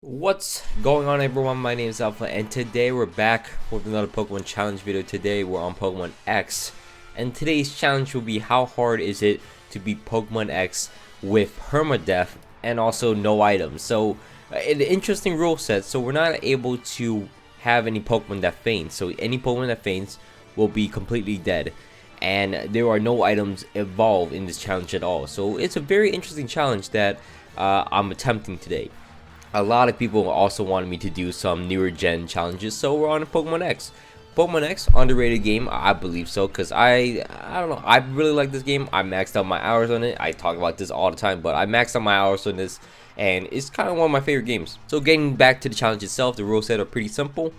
What's going on, everyone? My name is Alpha, and today we're back with another Pokemon challenge video. Today we're on Pokemon X, and today's challenge will be how hard is it to beat Pokemon X with permadeath and also no items. So an interesting rule set. So we're not able to have any Pokemon that faints. So any Pokemon that faints will be completely dead, and there are no items involved in this challenge at all. So it's a very interesting challenge that I'm attempting today. A lot of people also wanted me to do some newer gen challenges, so we're on Pokemon X. Pokemon X, underrated game, I believe so, because I don't know, I really like this game. I maxed out my hours on it. I talk about this all the time, but I maxed out my hours on this, and it's kind of one of my favorite games. So getting back to the challenge itself, the rules set are pretty simple.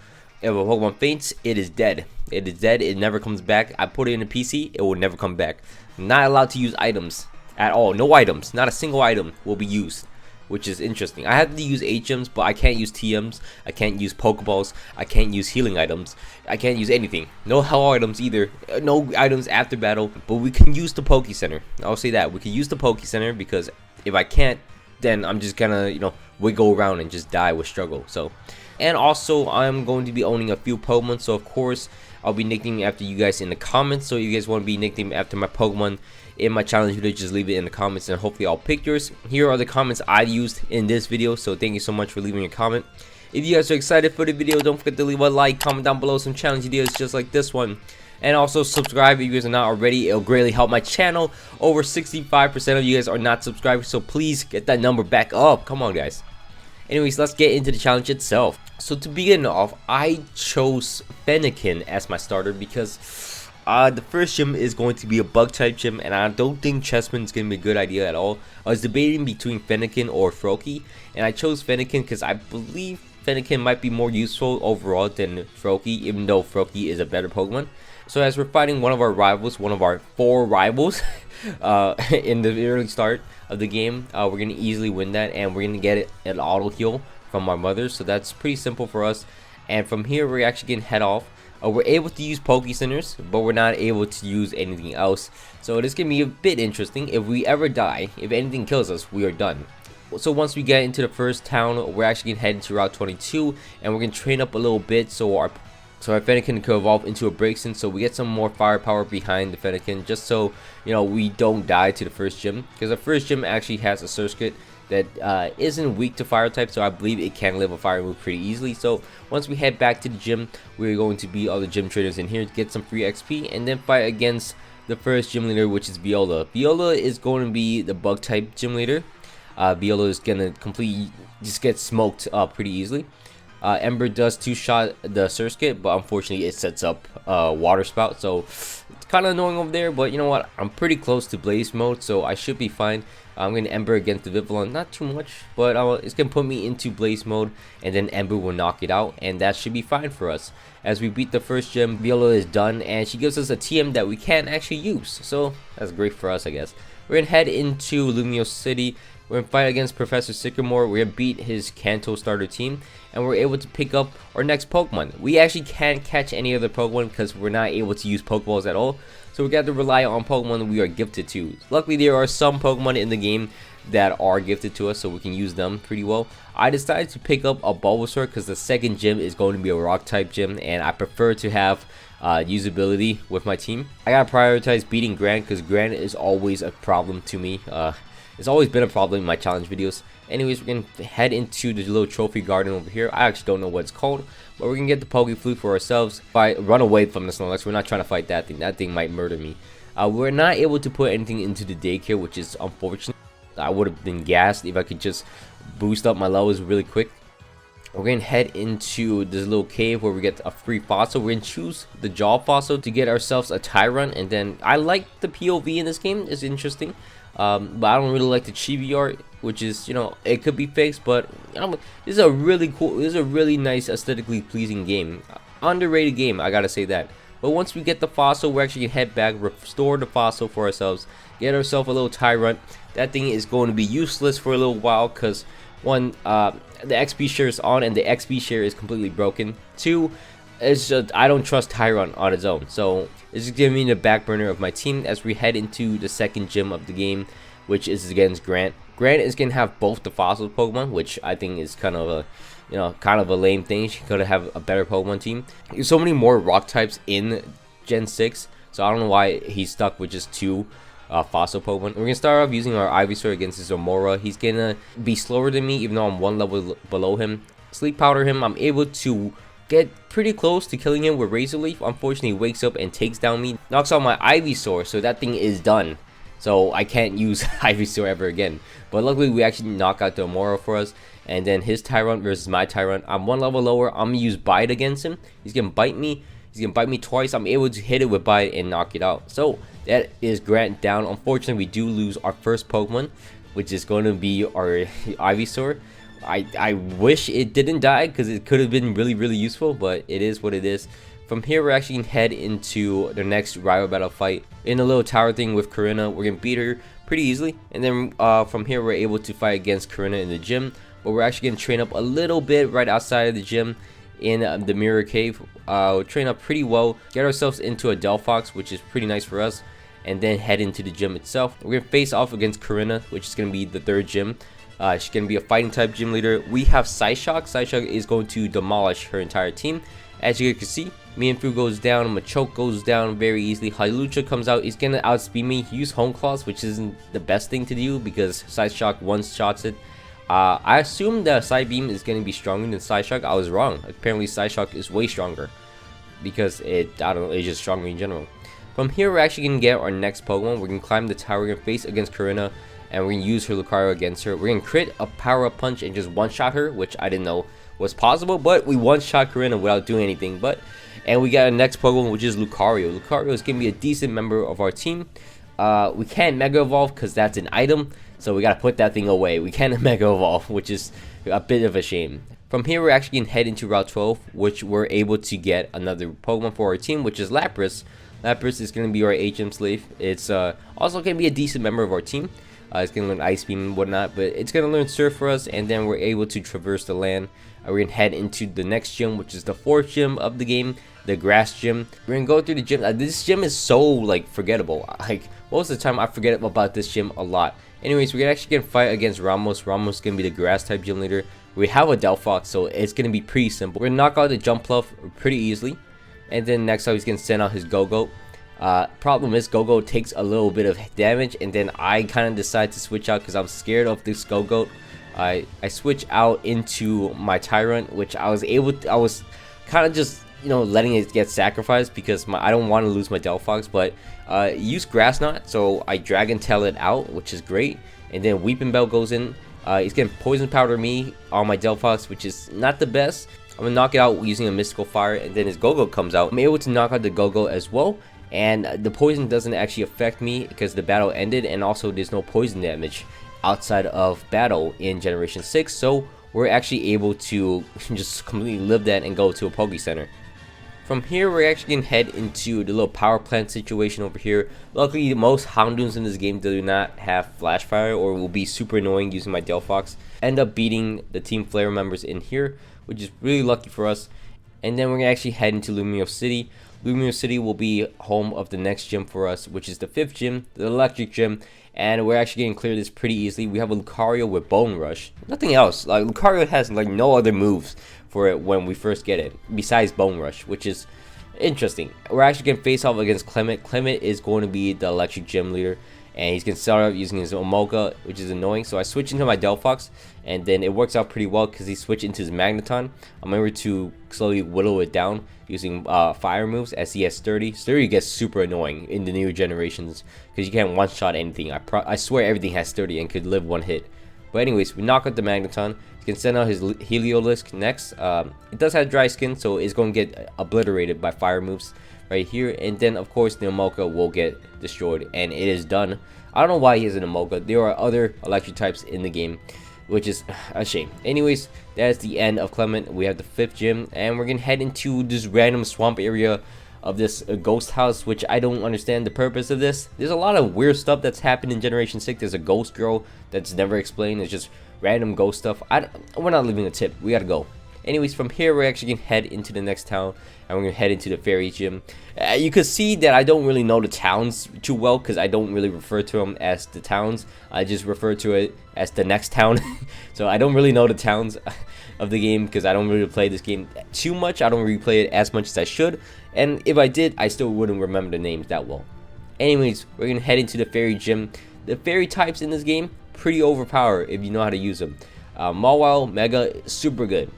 If a Pokemon faints, it is dead. It is dead, it never comes back. I put it in a PC, it will never come back. I'm not allowed to use items at all. No items, not a single item will be used, which is interesting. I have to use HMs, but I can't use TMs. I can't use Pokeballs. I can't use healing items. I can't use anything. No hell items either. No items after battle, but we can use the Poke Center. I'll say that. We can use the Poke Center, because if I can't, then I'm just gonna, wiggle around and just die with struggle. So, and also I'm going to be owning a few Pokemon, so of course I'll be nicknaming after you guys in the comments. So if you guys want to be nicknamed after my Pokemon in my challenge video, just leave it in the comments and hopefully I'll pick yours. Here are the comments I used in this video, so thank you so much for leaving a comment. If you guys are excited for the video, don't forget to leave a like, comment down below some challenge ideas just like this one, and also subscribe if you guys are not already. It'll greatly help my channel. Over 65% of you guys are not subscribed, so please get that number back up. Come on, guys. Anyways, let's get into the challenge itself. So to begin off, I chose Fennekin as my starter because the first gym is going to be a bug type gym, and I don't think Chessman is going to be a good idea at all. I was debating between Fennekin or Froakie, and I chose Fennekin because I believe Fennekin might be more useful overall than Froakie, even though Froakie is a better Pokemon. So as we're fighting one of our rivals, one of our 4 rivals in the early start of the game, we're going to easily win that, and we're going to get an auto heal from our mother. So that's pretty simple for us, and from here we're actually going to head off. We're able to use Poke Centers, but we're not able to use anything else. So it is going to be a bit interesting. If we ever die, if anything kills us, we are done. So once we get into the first town, we're actually going to head into Route 22, and we're going to train up a little bit so our Fennekin could evolve into a Braixen, so we get some more firepower behind the Fennekin, just so we don't die to the first gym, because the first gym actually has a Surskit that isn't weak to fire type, so I believe it can live a fire move pretty easily. So once we head back to the gym, we're going to beat all the gym trainers in here to get some free XP, and then fight against the first gym leader, which is Viola. Viola is going to be the bug type gym leader. Viola is gonna completely just get smoked up pretty easily. Ember does 2-shot the Surskit, but unfortunately it sets up water spout, so it's kind of annoying over there. But you know what, I'm pretty close to blaze mode, so I should be fine. I'm gonna Ember against the Vivillon, not too much, but it's gonna put me into blaze mode, and then Ember will knock it out, and that should be fine for us. As we beat the first gym, Viola is done, and she gives us a TM that we can't actually use, so that's great for us, I guess. We're gonna head into Lumio City. We're going to fight against Professor Sycamore. We're going to beat his Kanto starter team, and we're able to pick up our next Pokemon. We actually can't catch any other Pokemon because we're not able to use Pokeballs at all, so we got to rely on Pokemon we are gifted to. Luckily, there are some Pokemon in the game that are gifted to us, so we can use them pretty well. I decided to pick up a Bulbasaur because the second gym is going to be a rock type gym, and I prefer to have usability with my team. I gotta prioritize beating Grant because Grant is always a problem to me. It's always been a problem in my challenge videos. Anyways, we're going to head into the little trophy garden over here. I actually don't know what it's called, but we're going to get the Poke Flute for ourselves. Run away from the Snorlax. We're not trying to fight that thing. That thing might murder me. We're not able to put anything into the daycare, which is unfortunate. I would have been gassed if I could just boost up my levels really quick. We're going to head into this little cave where we get a free fossil. We're going to choose the Jaw fossil to get ourselves a Tyrant, and then I like the POV in this game. It's interesting. But I don't really like the chibi art, which is, it could be fixed, but this is a really cool, this is a really nice, aesthetically pleasing game. Underrated game, I gotta say that. But once we get the fossil, we're actually gonna head back, restore the fossil for ourselves, get ourselves a little Tyrant. That thing is going to be useless for a little while, because one, the XP share is on, and the XP share is completely broken. 2, it's just, I don't trust Tyrant on its own, so it's just giving me the back burner of my team as we head into the second gym of the game, which is against Grant. Grant is gonna have both the fossils Pokemon, which I think is kind of a kind of a lame thing. She could have a better Pokemon team. There's so many more rock types in Gen 6, so I don't know why he's stuck with just 2 fossil Pokemon. We're gonna start off using our Ivysaur against his Zomora. He's gonna be slower than me, even though I'm 1 level below him. Sleep Powder him. I'm able to get pretty close to killing him with Razor Leaf. Unfortunately, he wakes up and takes down me, knocks out my Ivysaur, so that thing is done. So I can't use Ivysaur ever again. But luckily, we actually knock out the Zomora for us. And then his Tyrunt versus my Tyrunt. I'm 1 level lower. I'm gonna use Bite against him. He's gonna bite me. He's gonna bite me twice. I'm able to hit it with Bite and knock it out. So that is Grant down. Unfortunately, we do lose our first Pokemon, which is going to be our Ivysaur. I wish it didn't die, because it could have been really useful, but it is what it is. From here, we're actually going to head into the next rival battle fight in a little tower thing with Karina. We're going to beat her pretty easily, and then from here, we're able to fight against Karina in the gym, but we're actually going to train up a little bit right outside of the gym in the Mirror Cave. We'll train up pretty well, get ourselves into a Delphox, which is pretty nice for us, and then head into the gym itself. We're going to face off against Karina, which is going to be the 3rd gym. She's going to be a fighting type gym leader. We have Psyshock. Psyshock is going to demolish her entire team. As you can see, Mienfoo goes down, Machoke goes down very easily. Hydlucha comes out, he's going to outspeed me. Use Home Claws, which isn't the best thing to do because Psyshock one-shots it. I assumed that Psybeam is going to be stronger than Psyshock. I was wrong. Apparently Psyshock is way stronger because I don't know, it's just stronger in general. From here, we're actually going to get our next Pokemon. We're going to climb the tower, we're going to face against Karina, and we're going to use her Lucario against her. We're going to crit a power-up punch and just one-shot her, which I didn't know was possible, but we one-shot Karina without doing anything. And we got a next Pokemon, which is Lucario. Lucario is going to be a decent member of our team. We can't Mega Evolve because that's an item, so we got to put that thing away. We can't Mega Evolve, which is a bit of a shame. From here, we're actually going to head into Route 12, which we're able to get another Pokemon for our team, which is Lapras. Lapras is going to be our HM slave. It's also going to be a decent member of our team. It's going to learn Ice Beam and whatnot, but it's going to learn Surf for us, and then we're able to traverse the land. We're going to head into the next gym, which is the 4th gym of the game, the Grass Gym. We're going to go through the gym. This gym is so, like, forgettable. Like, most of the time, I forget about this gym a lot. Anyways, we're actually going to fight against Ramos. Ramos is going to be the Grass-type gym leader. We have a Delphox, so it's going to be pretty simple. We're going to knock out the Jumpluff pretty easily, and then next up, he's going to send out his Go-Go. Problem is, Go-Go takes a little bit of damage, and then I kind of decide to switch out because I'm scared of this Go-Go. I switch out into my Tyrunt, which I was kind of just, letting it get sacrificed because I don't want to lose my Delphox, but use Grass Knot, so I Dragon Tail it out, which is great, and then Weeping Bell goes in. He's gonna Poison Powder me on my Delphox, which is not the best. I'm gonna knock it out using a Mystical Fire, and then his Go-Go comes out. I'm able to knock out the Go-Go as well, and the poison doesn't actually affect me because the battle ended, and also there's no poison damage outside of battle in Generation 6, so we're actually able to just completely live that and go to a Poke Center. From here, we're actually going to head into the little power plant situation over here. Luckily, most Houndoons in this game do not have Flash Fire or will be super annoying using my Delphox. End up beating the Team Flare members in here, which is really lucky for us. And then we're going to actually head into Lumio City. Lumio City will be home of the next gym for us, which is the 5th gym, the Electric Gym. And we're actually getting clear this pretty easily. We have a Lucario with Bone Rush. Nothing else. Like, Lucario has like no other moves for it when we first get it, besides Bone Rush, which is interesting. We're actually going to face off against Clement. Clement is going to be the Electric Gym leader, and he's going to start out using his Omega, which is annoying. So I switch into my Delphox, and then it works out pretty well because he switched into his Magneton. I'm able to slowly whittle it down using fire moves as he has Sturdy. Sturdy gets super annoying in the new generations because you can't one-shot anything. I swear everything has Sturdy and could live one hit. But anyways, we knock out the Magneton. He can send out his Heliolisk next. It does have dry skin, so it's going to get obliterated by fire moves right here. And then, of course, the Emoka will get destroyed, and it is done. I don't know why he has an Emoka. There are other electric types in the game, which is a shame. Anyways, that's the end of Clement. We have the 5th gym, and we're going to head into this random swamp area of this ghost house, which I don't understand the purpose of this. There's a lot of weird stuff that's happened in Generation 6. There's a ghost girl that's never explained. It's just random ghost stuff. We're not leaving a tip. We gotta go. Anyways, from here we're actually gonna head into the next town, and we're gonna head into the fairy gym. You can see that I don't really know the towns too well, because I don't really refer to them as the towns. I just refer to it as the next town. So I don't really know the towns of the game, because I don't really play this game too much. I don't really play it as much as I should, and if I did, I still wouldn't remember the names that well. Anyways, we're gonna head into the fairy gym. The fairy types in this game, pretty overpowered if you know how to use them. Mawile, Mega, super good.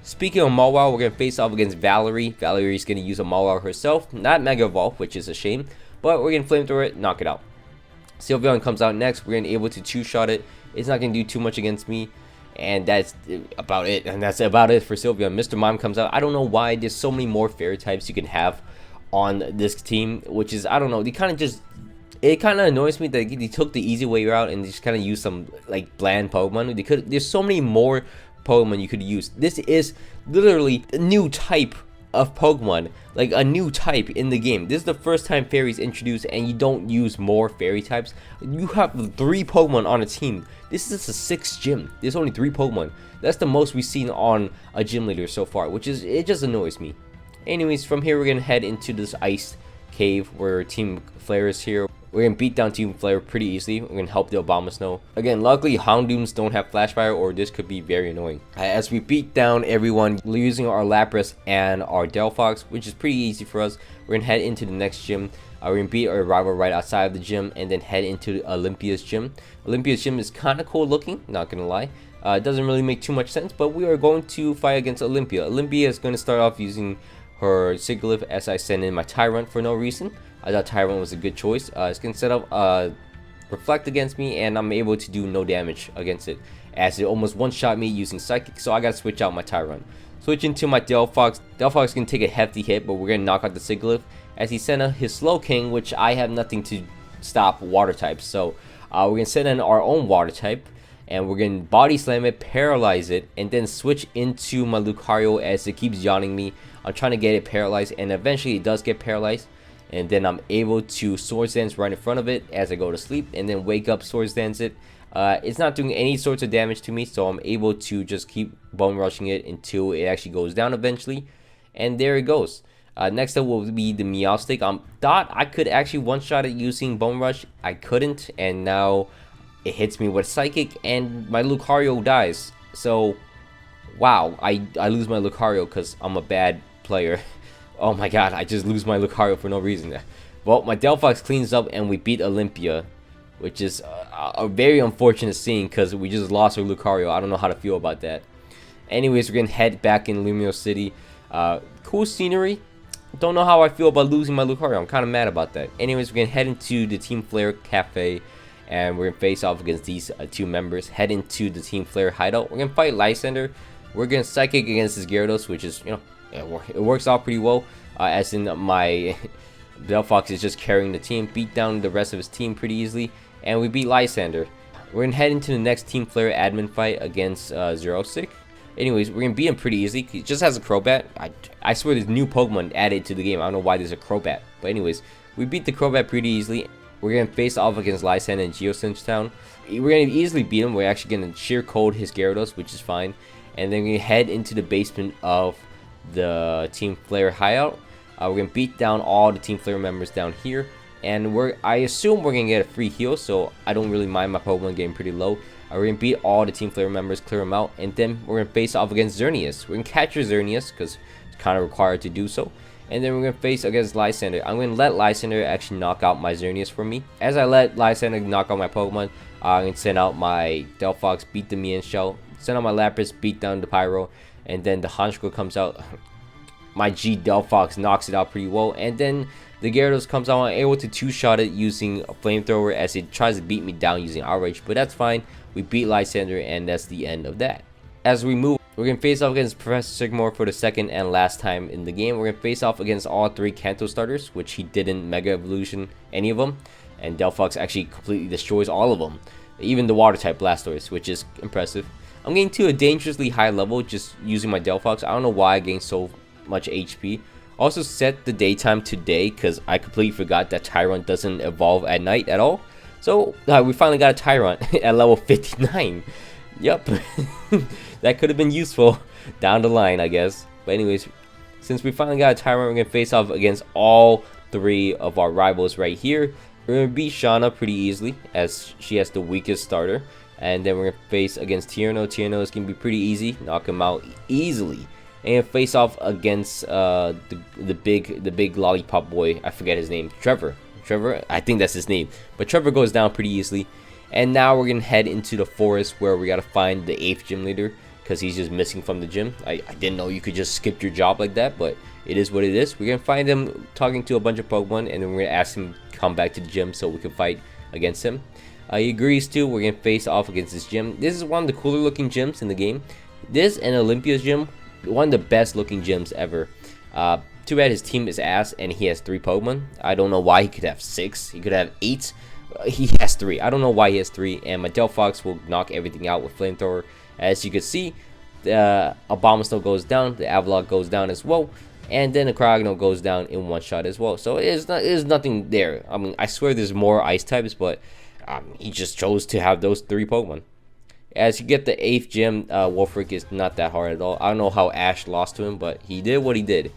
Speaking of Mawile, we're going to face off against Valerie. Valerie's going to use a Mawile herself, not Mega Evolve, which is a shame, but we're going to Flamethrower it, knock it out. Sylveon comes out next. We're going to be able to two-shot it. It's not going to do too much against me, and that's about it. And that's about it for Sylveon. Mr. Mime comes out. I don't know why there's so many more fairy types you can have on this team, which is, I don't know, they kind of just... It kind of annoys me that they took the easy way out and just kind of used some like bland Pokemon. There's so many more Pokemon you could use. This is literally a new type of Pokemon, like a new type in the game. This is the first time fairies introduced, and you don't use more fairy types. You have 3 Pokemon on a team. This is a 6th gym. There's only 3 Pokemon. That's the most we've seen on a gym leader so far, which is, it just annoys me. Anyways, from here we're gonna head into this ice cave where Team Flare is here. We're going to beat down Team Flare pretty easily. We're going to help the Obama Snow. Again, luckily Houndooms don't have Flash Fire, or this could be very annoying. As we beat down everyone using our Lapras and our Delphox, which is pretty easy for us, we're going to head into the next gym. We're going to beat our rival right outside of the gym and then head into Olympia's gym. Olympia's gym is kind of cool looking, not going to lie. It doesn't really make too much sense, but we are going to fight against Olympia. Olympia is going to start off using her Sigilyph as I send in my Tyrant for no reason. I thought Tyrant was a good choice. It's going to set up Reflect against me, and I'm able to do no damage against it, as it almost one-shot me using Psychic, so I got to switch out my Tyrant. Switching to my Delphox. Delphox can take a hefty hit, but we're going to knock out the Sigilyph, as he sent out his Slowking, which I have nothing to stop water types. So we're going to send in our own water type, and we're going to Body Slam it, paralyze it, and then switch into my Lucario as it keeps yawning me. I'm trying to get it paralyzed, and eventually it does get paralyzed. And then I'm able to Swords Dance right in front of it as I go to sleep, and then wake up, Swords Dance it. It's not doing any sorts of damage to me, so I'm able to just keep Bone Rushing it until it actually goes down eventually. And there it goes. Next up will be the Meowstic. Thought I could actually one-shot it using Bone Rush. I couldn't, and now it hits me with Psychic, and my Lucario dies. So, wow, I lose my Lucario because I'm a bad player. Oh my god, I just lose my Lucario for no reason. Well, my Delphox cleans up and we beat Olympia, which is a very unfortunate scene because we just lost our Lucario. I don't know how to feel about that. Anyways, we're going to head back in Lumio City. Cool scenery. Don't know how I feel about losing my Lucario. I'm kind of mad about that. Anyways, we're going to head into the Team Flare Cafe, and we're going to face off against these 2 members. Head into the Team Flare hideout. We're going to fight Lysander. We're going to Psychic against his Gyarados, which is, you know, it works out pretty well, as in my Delphox is just carrying the team, beat down the rest of his team pretty easily, and we beat Lysander. We're going to head into the next Team Flare admin fight against Xerosic. Anyways, we're going to beat him pretty easily. He just has a Crobat. I swear there's new Pokemon added to the game. I don't know why there's a Crobat. But anyways, we beat the Crobat pretty easily. We're going to face off against Lysander in Geocentre Town. We're going to easily beat him. We're actually going to sheer code his Gyarados, which is fine. And then we're going to head into the basement of the Team Flare hideout. We're gonna beat down all the Team Flare members down here, and I assume we're gonna get a free heal, so I don't really mind my Pokemon getting pretty low. We're gonna beat all the Team Flare members, clear them out, and then we're gonna face off against Xerneas. We're gonna capture Xerneas because it's kind of required to do so, and then we're gonna face against Lysander. I'm gonna let Lysander actually knock out my Xerneas for me. As I let Lysander knock out my Pokemon, I'm gonna send out my Delphox, beat the Mian Shell, send out my Lapras, beat down the Pyro, and then the Honchkrow comes out. My G Delphox knocks it out pretty well, and then the Gyarados comes out. I'm able to two-shot it using a Flamethrower as it tries to beat me down using Outrage, but that's fine. We beat Lysander, and that's the end of that. As we move, we're going to face off against Professor Sycamore for the second and last time in the game. We're going to face off against all 3 Kanto starters, which he didn't Mega Evolution any of them, and Delphox actually completely destroys all of them, even the Water-type Blastoise, which is impressive. I'm getting to a dangerously high level just using my Delphox. I don't know why I gained so much HP. Also set the daytime to day because I completely forgot that Tyrant doesn't evolve at night at all. So we finally got a Tyrant at level 59. Yep. That could have been useful down the line, I guess. But anyways, since we finally got a Tyrant, we're going to face off against all 3 of our rivals right here. We're going to beat Shauna pretty easily, as she has the weakest starter. And then we're going to face against Tierno. Tierno is going to be pretty easy. Knock him out easily. And face off against the big lollipop boy. I forget his name. Trevor, I think that's his name. But Trevor goes down pretty easily. And now we're going to head into the forest where we got to find the 8th gym leader, because he's just missing from the gym. I didn't know you could just skip your job like that, but it is what it is. We're going to find him talking to a bunch of Pokemon, and then we're going to ask him to come back to the gym so we can fight against him. He agrees to. We're going to face off against this gym. This is one of the cooler looking gyms in the game. This and Olympia's gym, one of the best looking gyms ever. Too bad his team is ass and he has 3 Pokemon. I don't know why he could have 6. He could have 8. He has 3. I don't know why he has 3. And my Delphox will knock everything out with Flamethrower. As you can see, the Abomasnow goes down, the Avalok goes down as well, and then the Cryogonal goes down in one shot as well. So it is nothing there. I mean, I swear there's more ice types, but he just chose to have those 3 Pokemon. As you get the 8th gym, Wolfric is not that hard at all. I don't know how Ash lost to him, but he did what he did.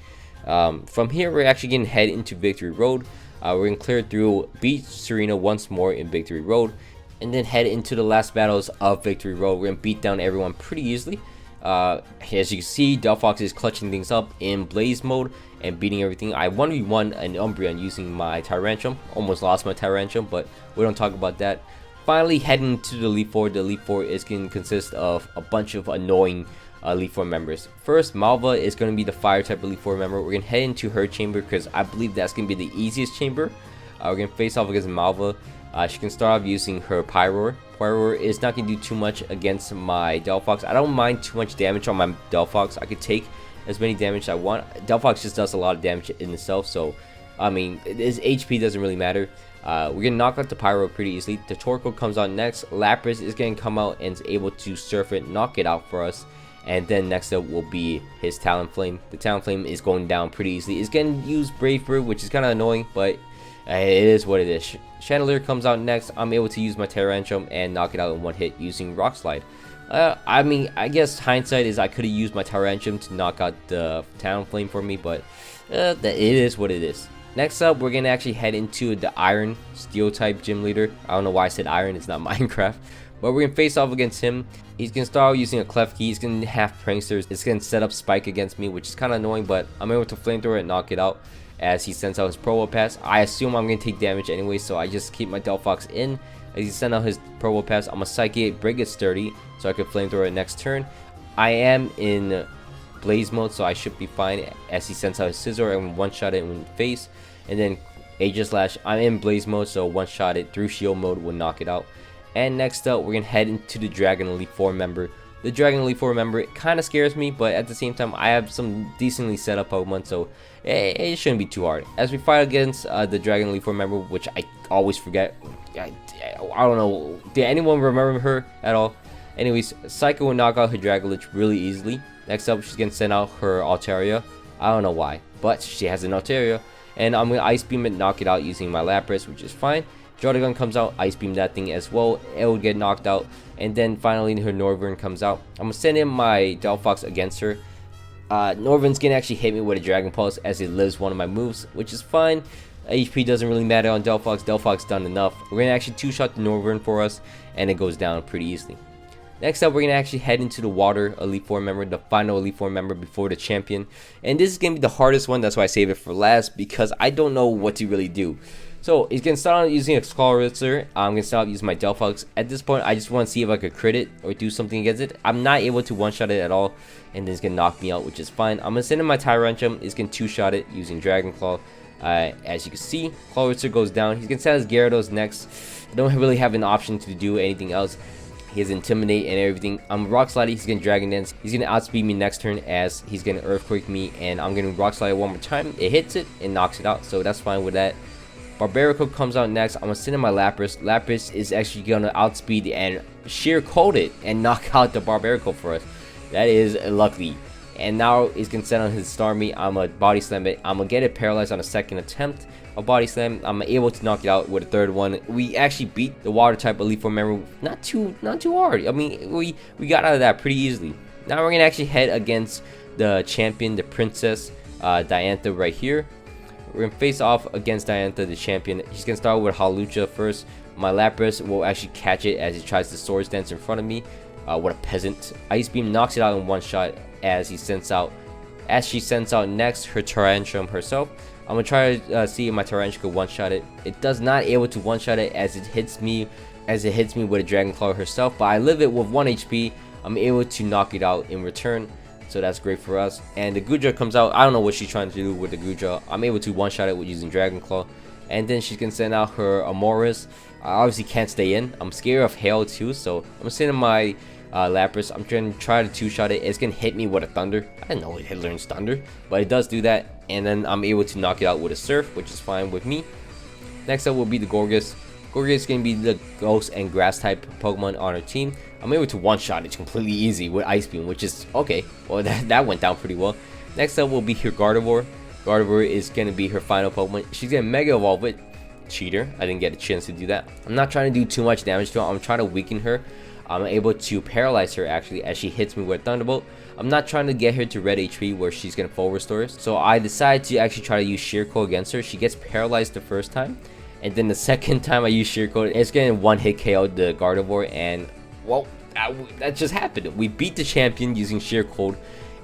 From here, we're actually going to head into Victory Road. We're going to clear through, beat Serena once more in Victory Road, and then head into the last battles of Victory Road. We're going to beat down everyone pretty easily. As you can see, Delphox is clutching things up in Blaze mode and beating everything. I 1v1 an Umbreon using my Tyrantrum. Almost lost my Tyrantrum, but we don't talk about that. Finally, heading to the Elite Four. The Elite Four is going to consist of a bunch of annoying Elite Four members. First, Malva is going to be the Fire type Elite Four member. We're going to head into her chamber because I believe that's going to be the easiest chamber. We're going to face off against Malva. She can start off using her Pyroar. Pyroar is not going to do too much against my Delphox. I don't mind too much damage on my Delphox. I could take as many damage as I want. Delphox just does a lot of damage in itself, so I mean, his HP doesn't really matter. We're going to knock out the Pyro pretty easily. The Torkoal comes out next. Lapras is going to come out and is able to surf it, knock it out for us. And then next up will be his Talonflame. The Talonflame is going down pretty easily. It's going to use Brave Bird, which is kind of annoying, but it is what it is. Chandelier comes out next. I'm able to use my Tyrantrum and knock it out in one hit using Rock Slide. I mean, I guess hindsight is I could have used my Tyrantrum to knock out the Talonflame for me, but it is what it is. Next up, we're going to actually head into the Iron Steel type gym leader. I don't know why I said Iron, it's not Minecraft. But we're going to face off against him. He's going to start using a Klefki. He's going to have Pranksters. It's going to set up Spike against me, which is kind of annoying, but I'm able to Flamethrower and knock it out as he sends out his Probopass. I assume I'm going to take damage anyway, so I just keep my Delphox in. As he sends out his Probopass, I'm going to Psychic, break it sturdy, so I can Flamethrower it next turn. I am in Blaze mode, so I should be fine as he sends out his Scizor and one-shot it in the face. And then Aegislash, I'm in Blaze mode, so one-shot it through Shield mode will knock it out. And next up, we're going to head into the Dragon Elite Four member. The Dragon Elite Four member, it kind of scares me, but at the same time, I have some decently set up Pokemon, so it shouldn't be too hard. As we fight against the Dragon Elite Four member, which I always forget. I don't know, did anyone remember her at all? Anyways, Psycho will knock out her Dragolich really easily. Next up, she's going to send out her Altaria. I don't know why, but she has an Altaria. And I'm going to Ice Beam it, knock it out using my Lapras, which is fine. Jordagon comes out, Ice Beam that thing as well. It will get knocked out. And then finally her Norvern comes out. I'm going to send in my Delphox against her. Norvern's going to actually hit me with a Dragon Pulse as it lives one of my moves, which is fine. HP doesn't really matter on Delphox. Delphox done enough. We're going to actually two-shot the Norvern for us, and it goes down pretty easily. Next up, we're going to actually head into the Water Elite Four member, the final Elite Four member before the champion. And this is going to be the hardest one, that's why I save it for last, because I don't know what to really do. So, he's going to start out using a Scarizar. I'm going to start using my Delphox. At this point, I just want to see if I could crit it or do something against it. I'm not able to one-shot it at all, and then it's going to knock me out, which is fine. I'm going to send in my Tyrantrum. It's going to two-shot it using Dragon Claw. As you can see, Clawitzer goes down. He's going to send his Gyarados next. I don't really have an option to do anything else. He has Intimidate and everything. I'm Rock Slide. He's going to Dragon Dance. He's going to outspeed me next turn as he's going to Earthquake me. And I'm going to Rock Slide one more time. It hits it and knocks it out. So that's fine with that. Barbarical comes out next. I'm going to send in my Lapras. Lapras is actually going to outspeed and sheer cold it and knock out the Barbarical for us. That is lucky. And now he's gonna set on his star meat. I'm gonna body slam it. I'm gonna get it paralyzed on a second attempt. A body slam. I'm able to knock it out with a third one. We actually beat the water type Elite Four member not too hard. I mean, we got out of that pretty easily. Now we're gonna actually head against the champion, the princess, Diantha right here. We're gonna face off against Diantha, the champion. He's gonna start with Halucha first. My Lapras will actually catch it as he tries to Swords Dance in front of me. What a peasant. Ice Beam knocks it out in one shot as she sends out next her Tyrantrum herself. I'm gonna try to see if my Tyrantrum can one-shot it. It does not able to one-shot it as it hits me with a Dragon Claw herself, but I live it with 1 HP. I'm able to knock it out in return, so that's great for us. And the Gudra comes out. I don't know what she's trying to do with the Gudra. I'm able to one-shot it with using Dragon Claw, and then she's gonna send out her Amoris. I obviously can't stay in. I'm scared of hail too, so I'm gonna send in my Lapras. I'm trying to try to two-shot it. It's gonna hit me with a Thunder. I didn't know it learns Thunder, but it does do that. And then I'm able to knock it out with a Surf, which is fine with me. Next up will be the Gorgas. Gorgas is gonna be the Ghost and Grass type Pokemon on our team. I'm able to one-shot it completely easy with Ice Beam, which is okay. Well, that went down pretty well. Next up will be her Gardevoir. Gardevoir is gonna be her final Pokemon. She's gonna Mega Evolve it. Cheater. I didn't get a chance to do that. I'm not trying to do too much damage to her. I'm trying to weaken her. I'm able to paralyze her actually as she hits me with Thunderbolt. I'm not trying to get her to red HP where she's gonna full restore. So I decide to actually try to use Sheer Cold against her. She gets paralyzed the first time, and then the second time I use Sheer Cold, it's gonna one-hit KO the Gardevoir, and well, that just happened. We beat the champion using Sheer Cold,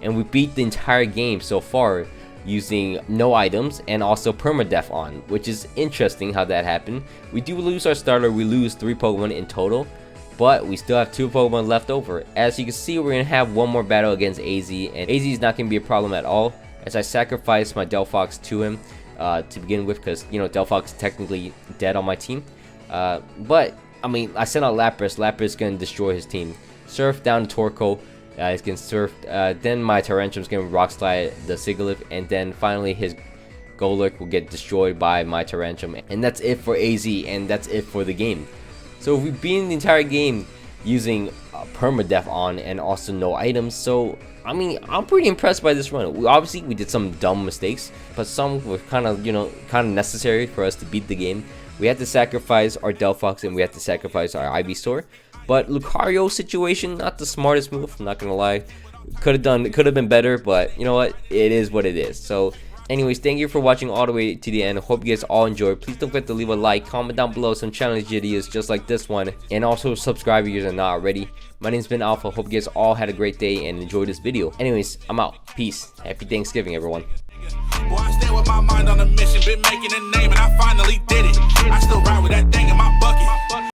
and we beat the entire game so far using no items and also permadeath on, which is interesting how that happened. We do lose our starter. We lose 3 Pokemon in total, but we still have 2 Pokemon left over. As you can see, we're gonna have one more battle against AZ, and AZ is not gonna be a problem at all, as I sacrifice my Delphox to him to begin with, because you know Delphox is technically dead on my team. But I mean, I sent out Lapras. Lapras is gonna destroy his team. Surf down to Torkoal. He's getting surfed. Then my Tarantum's gonna Rock Slide the Sigilyph, and then finally his Golurk will get destroyed by my Tarantum. And that's it for AZ, and that's it for the game. So we've been the entire game using permadeath on and also no items. So I mean, I'm pretty impressed by this run. Obviously we did some dumb mistakes, but some were kind of necessary for us to beat the game. We had to sacrifice our Delphox and we had to sacrifice our Ivysaur. But Lucario situation, not the smartest move, I'm not gonna lie. Could have been better, but you know what? It is what it is. So anyways, thank you for watching all the way to the end. Hope you guys all enjoyed. Please don't forget to leave a like, comment down below some challenge videos just like this one, and also subscribe if you guys are not already. My name's been Alpha. Hope you guys all had a great day and enjoyed this video. Anyways, I'm out. Peace. Happy Thanksgiving, everyone. Boy, I stay with my mind on a mission, been making a name, and I finally did it. I still ride with that thing in my bucket.